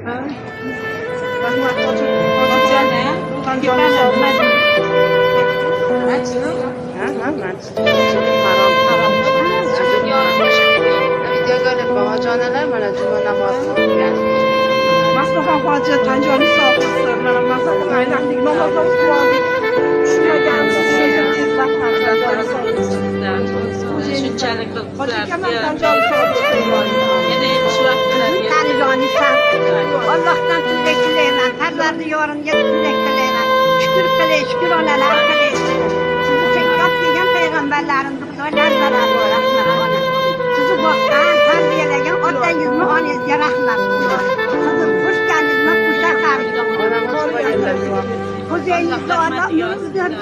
Rahmat hojiane. Qanjoni sog'mas. Videoga olib hojonalar mana juma namozini o'qigan. Maslohan hoji tanjoni sog' qilsin. Mana masalan aylandik namozlar o'qib oldik. Shunchalik Allohdan tilak tilayman, tarlarni yorimga tilak tilayman. Shukr qilay, shukronalar qilay. Sizni chekkab kelgan payg'ambarlarimni Xudodan barabor rahmat ona. Sizni boqqan, tarbiyalagan otangizmi, onangizga rahmat. Sizni qo'shganingizmi, qo'shaqar. Xo'jayingizni Alloh yo'lidan